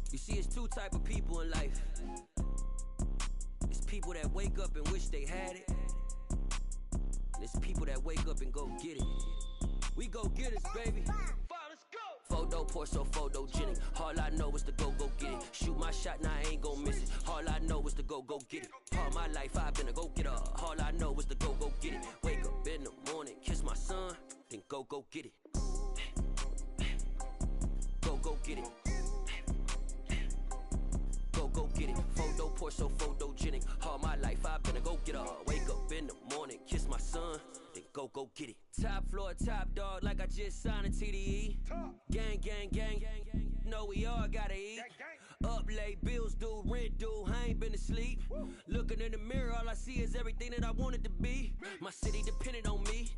S8: You see, it's two type of people in life. It's people that wake up and wish they had it. And it's people that wake up and go get it. We go get it, baby. Photo pour so photogenic. All I know is to go get it. Shoot my shot, now I ain't gon' miss it. All I know is to go get it. All my life I've been a go getter. All I know is to go get it. Wake up in the morning, kiss my son, then go get it. Go get it. Go get it. Photo pour so photogenic. All my life I've been a go getter. Wake up in the morning, kiss my son, then go get it. Top floor, top dog, like I just signed a TDE. Gang, gang, gang, gang. Know we all gotta eat. Up late, bills due, rent due, I ain't been asleep. Looking in the mirror, all I see is everything that I wanted to be. My city depended on me,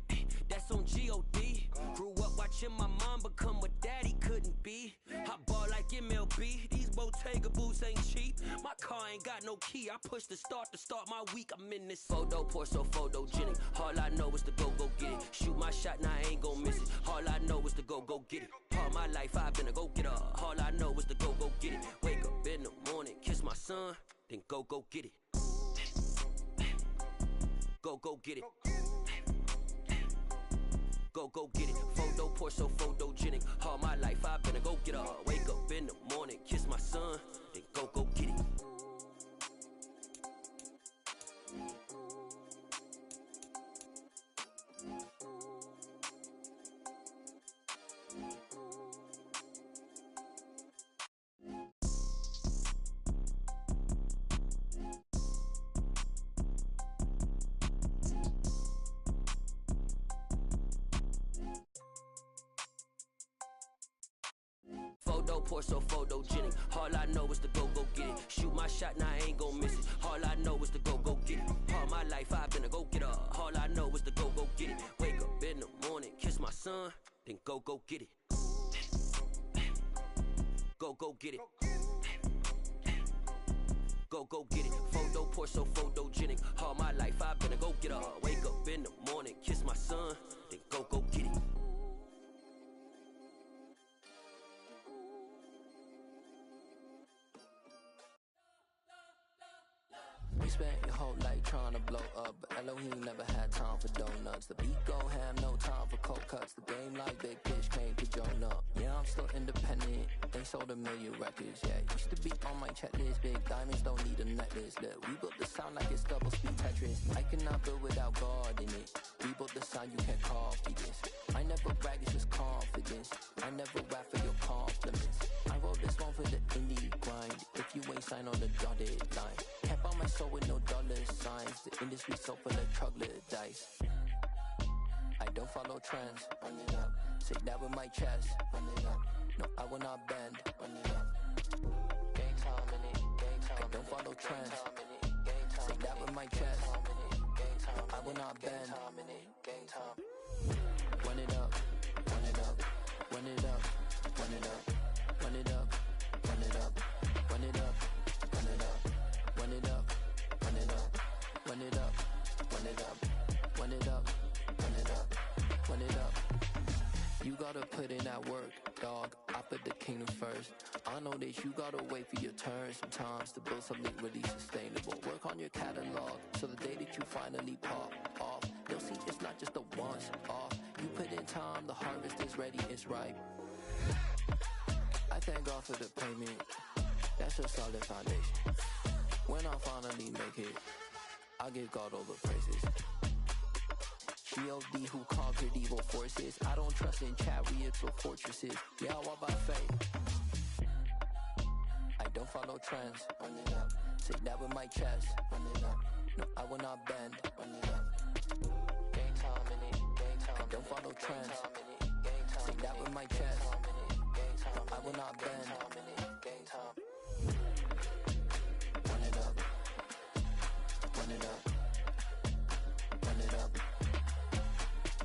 S8: that's on G.O.D. Grew up watching my mom become what daddy couldn't be. I ball like MLB, these Bottega boots ain't cheap. My car ain't got no key, I push the start to start my week. I'm in this photo pour so photogenic. All I know is to go get it. Shoot my shot, now I ain't gon' miss it. All I know is to go get it. All my life I've been a go getter. All I know is to go get it. Wake up in the morning, kiss my son, then go get it. Go get it. Go get it. Photo pour so photogenic. All my life I've been a go getter. Wake up in the morning, kiss my son, then go get it. Photo, pour so photogenic. All I know is to go get it. Shoot my shot, now I ain't gon' miss it. All I know is to go get it. All my life I've been a go getter. All I know is to go get it. Wake up in the morning, kiss my son, then go get it. Go get it. Go get it. Photo, pour so photogenic. All my life I've been a go getter. Wake up in the morning, kiss my son, then go get it. We spent your whole life trying to blow up, but Elohim never had time for donuts. The beat go ham, no time for cold cuts. The game like Big Fish came to join up. Yeah, I'm still independent. They sold 1 million records. Yeah, used to be on my checklist. Big diamonds don't need a necklace. Look, we built the sound like it's double speed Tetris. I cannot build without God in it. We built the sound, you can't copy this. I never brag, it's just confidence. I never rap for your compliments. I wrote this one for the indie grind. If you ain't signed on the dotted line, can't buy my soul with no dollar signs. The industry so full of troglodytes. I don't follow trends. Run it up. Say that with my chest. Run it up. No, I will not bend. Run it up. Gang time in it. Gang time. I don't follow trends. Say that with my chest. No, I will not bend. Gang time. Run it up. Run it up. Run it up. Run it up. Run it up. Run it up. Run it up. Run it up. Run it up. Run it up. Run it up. Run it up. Run it up. Run it up. Run it up. You gotta put in that work, dog. I put the kingdom first. I know that you gotta wait for your turn sometimes to build something really sustainable. Work on your catalog, so the day that you finally pop off, you'll see it's not just a once off. You put in time, the harvest is ready, it's ripe. I thank God for the payment. That's a solid foundation. When I finally make it, I'll give God all the praises. G.O.D. who conquered evil forces. I don't trust in chariots or fortresses. Yeah, I walk by faith. I don't follow trends. Run it up. Say that with my chest. Run it up. No, I will not bend. Run it up. Gang time in it. Gang time. I don't follow trends. Say that with my chest. No, I will not bend. Gang time. Run it up. Run it up. Run it up.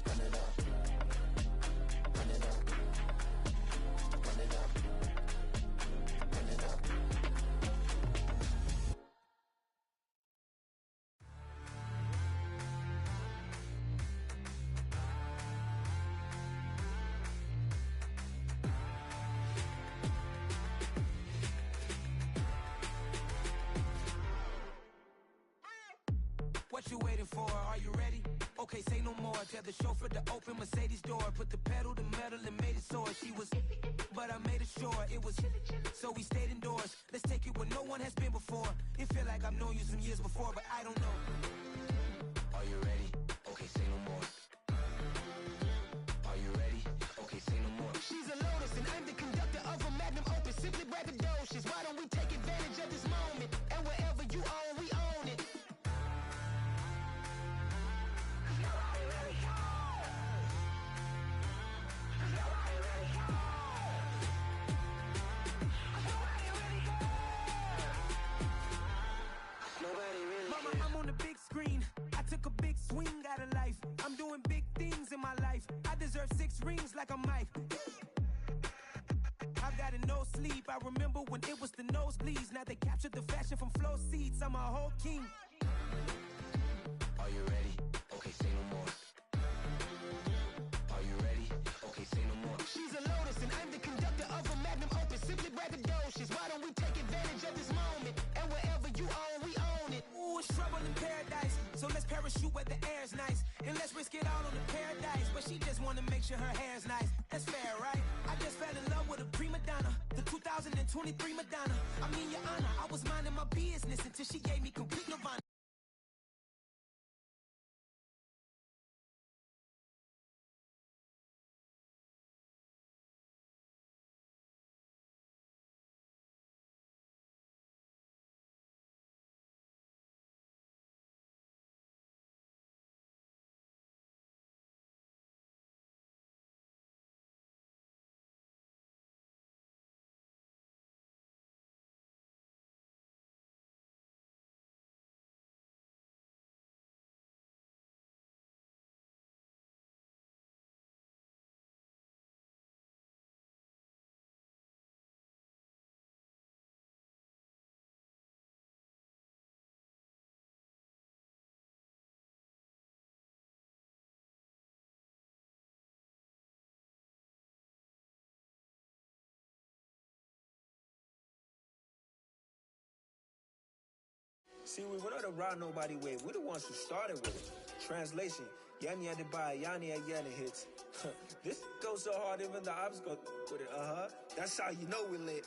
S8: Run it up. Run it up. Run it up. Run it up.
S1: What you waiting for? Are you ready? Okay, say no more. Tell the chauffeur to open Mercedes door. Put the pedal to metal and made it soar. She was, but I made it sure it was. So we stayed indoors. Let's take it where no one has been before. It feel like I've known you some years before, but I don't know. Are you ready? Okay, say no more. Are you ready? Okay, say no more. She's a Lotus and I'm the conductor of a magnum opus. Simply braggadocious. Why don't we take advantage of this moment? And wherever you own, we own it. Mama, I'm on the big screen. I took a big swing out of life. I'm doing big things in my life. I deserve 6 rings like a Mike. I've got no sleep. I remember when it was the nosebleeds. Now they captured the fashion from flow seats. I'm a whole king. Are you ready? Okay, say no more. Are you ready? Okay, say no more. She's a Lotus and I'm the conductor of a magnum opus. Simply braggadocious. Why don't we take advantage of this moment? And wherever you own, we own it. Ooh, it's trouble in paradise. So let's parachute where the air's nice. And let's risk it all on the paradise. But she just wanna make sure her hair's nice. That's fair, right? I just fell in love with a prima donna. The 2023 Madonna. I mean, your honor, I was minding my business until she gave me complete nirvana.
S9: See, we went on around nobody way. We're the ones who started with it. Translation, Yani had to buy, Yani had Yani hits. This goes so hard, even the ops go with it, That's how you know we're lit.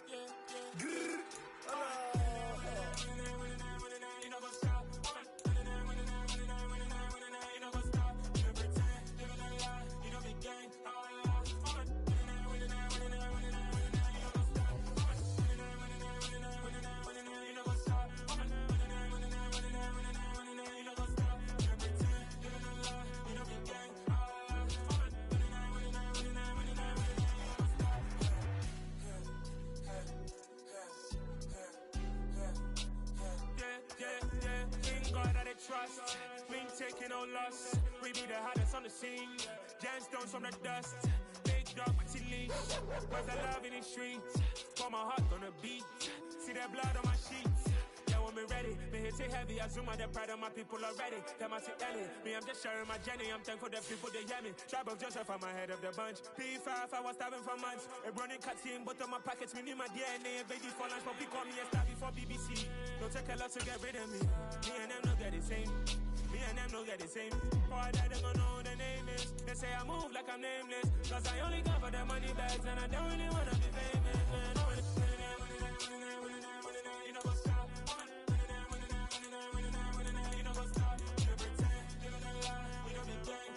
S9: Grrr.
S10: Trust, been taking no loss. We be the hardest on the scene. Gemstones from the dust. Big dog, but he leash. Cause I love in the streets. Put my heart on the beat. See that blood on my sheets. Yeah, when me ready, me hit it heavy. I zoom out the pride of my people already. Them I see Ellie. Me, I'm just sharing my journey. I'm thankful that people they hear me. Tribe of Joseph, I'm ahead of the bunch. P5, I was starving for months. A running cutscene, but on my pockets, me need my DNA. Baby for lunch, but we call me a star before BBC. Don't take a lot to get rid of me. Me and them don't get the same. Me and them don't get the same. Boy, that they gonna know who the name is. They say I move like I'm nameless. Cause I only come for the money bags and I don't really wanna be famous, man. You know what's up? You know what's up? You pretend, you know the lie, you know the gang.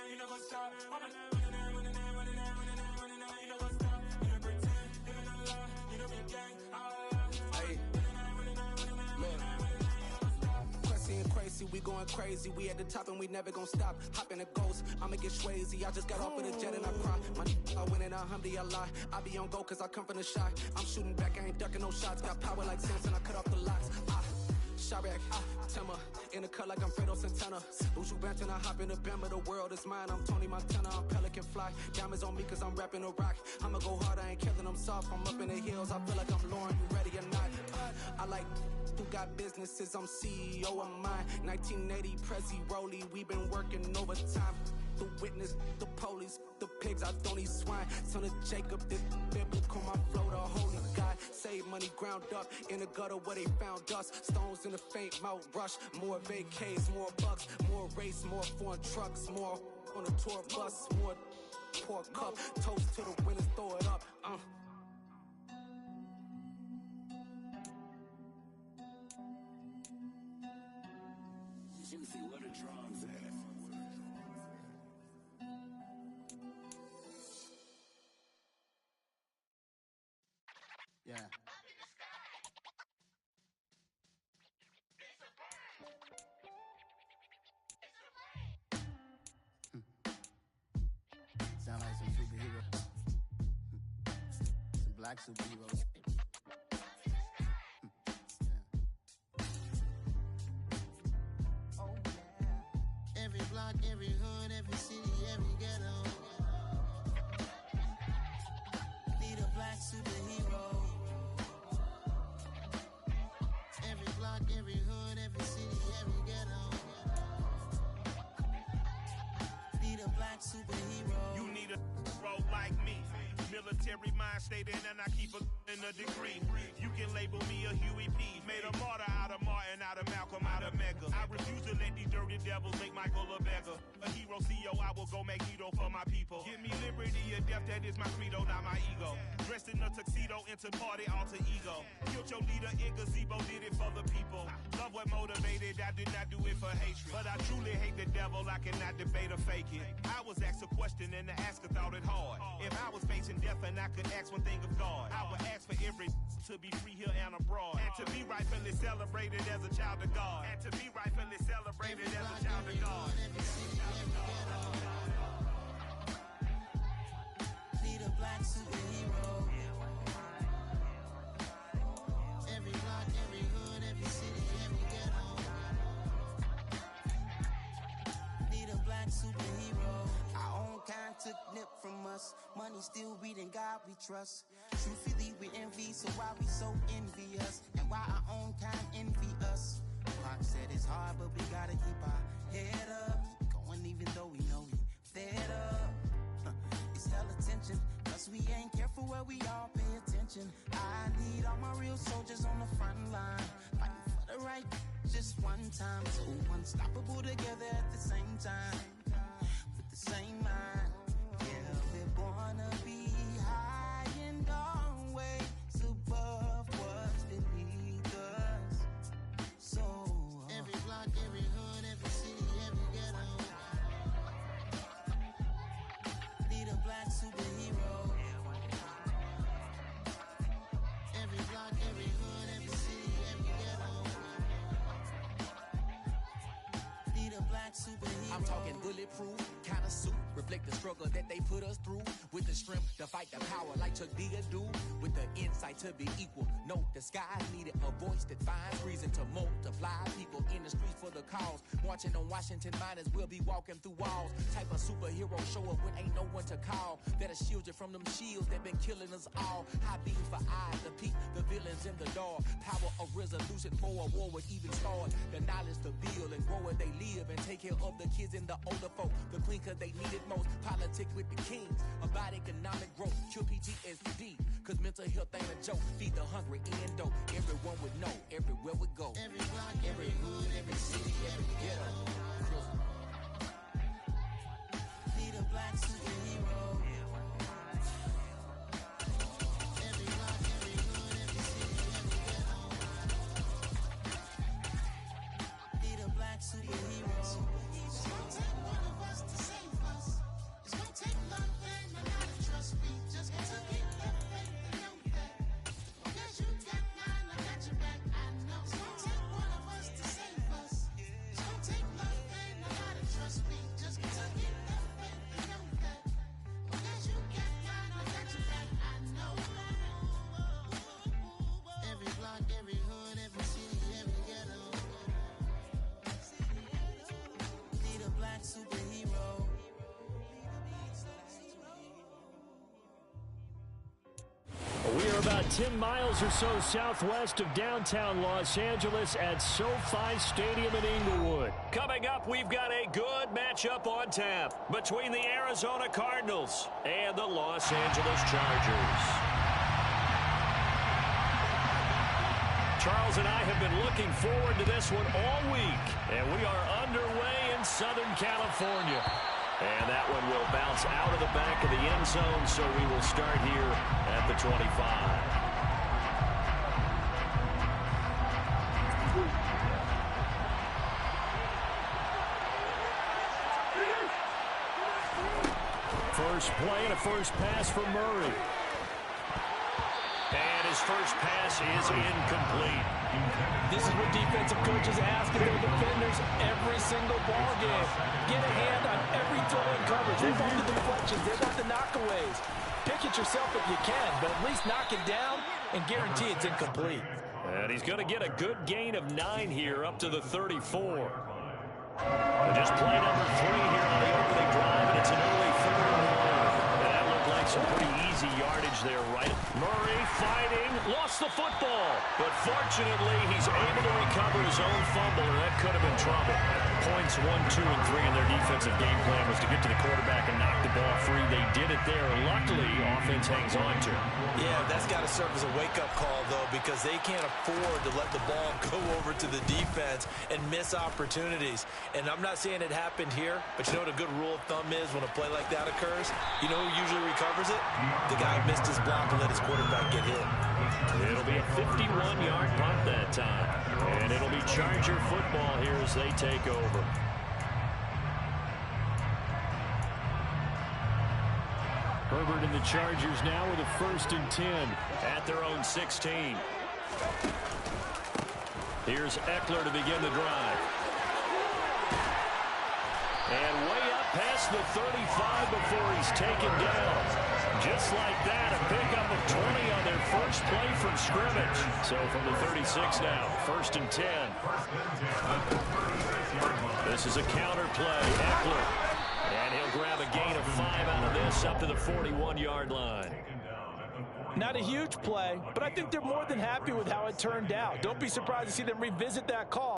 S10: You know what's up?
S1: We going crazy, we at the top and we never gonna stop. Hop in a ghost, I'ma get swayzy. I just got off of the jet and I cry. I win in a Humvee, I lie. I be on go cause I come from the shot. I'm shooting back, I ain't ducking no shots. Got power like Samson, I cut off the locks. Sharek, Timmer, in the cut like I'm Fredo Santana. Uju Banton, I hop in the Bama, the world is mine. I'm Tony Montana, I'm Pelican Fly. Diamonds on me cause I'm rapping a rock. I'ma go hard, I ain't killing them soft. I'm up in the hills, I feel like I'm Lauren, you ready or not? I like who got businesses, I'm CEO of mine. 1980 Prezi Rolly, we been working overtime. The witness, the police, the pigs, I don't eat swine. Son of Jacob, this biblical, my flow, the holy God. Save money ground up in the gutter where they found us. Stones in the faint mouth rush. More vacays, more bucks, more race, more foreign trucks, more on the tour bus, more pour cup. Toast to the winners, throw it up.
S11: Juicy, where the drums at?
S12: Yeah. Sound like some superheroes. Some black superheroes. Oh yeah. Every block, every hood, every city, every ghetto. Need a black superhero. Every block, every hood, every city, every ghetto. Need a black superhero.
S13: You need a role like me. Military mind state and I keep in a degree. You can label me a Huey P. Made a martyr out of Martin, out of Malcolm, out of Mega. I refuse to let these dirty devils make Michael a beggar. A hero CEO, I will go Magneto for my people. Give me liberty or death, that is my credo, not my ego. Dressed in a tuxedo, into party, alter ego. Killed your leader in gazebo, did it for the people. Love what motivated, I did not do it for hatred. But I truly hate the devil, I cannot debate or fake it. I was asked a question and the asker thought it hard. If I was facing death and I could ask one thing of God, I would ask for every to be free here and abroad. And to be rightfully celebrated as a child of God. And to be rightfully celebrated as a child of God.
S11: Need a black superhero. Every block, every hood, every city, every ghetto. Need a black superhero. Our own kind took nip from us. Money still reading God we trust. Truthfully we envy, so why we so envious? And why our own kind envy us? Pac said it's hard, but we gotta keep our head up. Going even though we know we fed up. It's hella tension, cause we ain't careful. nation. I need all my real soldiers on the front line, fighting for the right just one time. So unstoppable together at the same time, with the same mind. Yeah, we're born to be high and always above what's beneath us. So
S12: every block, every hood, every city, every ghetto,
S11: need a black superhero.
S12: every block, every hood, every city, every ghetto,
S11: Need a black superhero.
S3: I'm talking bulletproof kind of suit, reflect the struggle that they put us through, with the strength to fight the power like Chuck D do, with the insight to be equal. No disguise needed, a voice that finds reason to multiply people in the streets for the cause. Marching on Washington miners, we'll be walking through walls. Type of superhero show up when ain't no one to call, that'll shield you from them shields that been killing us all. High beam for eyes to peek the villains in the dark. Power of resolution for a war would even start. The knowledge to build and grow where they live and take care of the kids and the older folk. The clean cause they need it most. Politics with the kings about economic growth. Cure PTSD cause mental health ain't a joke. Feed the hungry and dope. Everyone would know everywhere we go.
S12: every block, every hood, every city, every ghetto.
S11: Need a black superhero.
S12: Every block, every hood, every city, every ghetto.
S11: Need a black superhero.
S12: It's gonna take one of us to save us. It's gonna take love and a lot of trust. We just got to keep the faith and know that. Because you got mine, I got your back. I know. It's gonna take one of us to save us. It's gonna take love and a lot of trust. We just got to keep the faith and know that. Because you got mine, I got your back. I know. Every block, every hood, every city, every ghetto.
S11: Need a black superhero.
S4: We are about 10 miles or so southwest of downtown Los Angeles at SoFi Stadium in Inglewood. Coming up, we've got a good matchup on tap between the Arizona Cardinals and the Los Angeles Chargers. Charles and I have been looking forward to this one all week, and we are underway in Southern California. And that one will bounce out of the back of the end zone, so we will start here at the 25. First play and a first pass for Murray. And his first pass is incomplete.
S5: This is what defensive coaches ask of their defenders every single ball game. Get a hand on every throw in coverage. They want the deflections. They want the knockaways. Pick it yourself if you can, but at least knock it down and guarantee it's incomplete.
S4: And he's going to get a good gain of 9 here up to the 34. Just play number 3 here on the opening drive, and it's an early 3rd and 1. And that looked like some pretty easy yardage there, right? Murray fighting, lost the football. But fortunately, he's able to recover his own fumble, or that could have been trouble. Points 1, 2, and 3 in their defensive game plan was to get to the quarterback and knock the ball free. They did it there. Luckily, offense hangs on to it.
S5: Yeah, that's got to serve as a wake-up call, though, because they can't afford to let the ball go over to the defense and miss opportunities. And I'm not saying it happened here, but you know what a good rule of thumb is when a play like that occurs? You know who usually recovers it? The guy who missed his block and let his quarterback get hit.
S4: It'll be a 51-yard punt that time. And it'll be Charger football here as they take over. Herbert and the Chargers now with a 1st and 10 at their own 16. Here's Eckler to begin the drive. And way up past the 35 before he's taken down. Just like that, a pickup of 20 on their first play from scrimmage. So from the 36 now, 1st and 10. This is a counter play. Eckler. And he'll grab a gain of 5 out of this up to the 41-yard line.
S5: Not a huge play, but I think they're more than happy with how it turned out. Don't be surprised to see them revisit that call.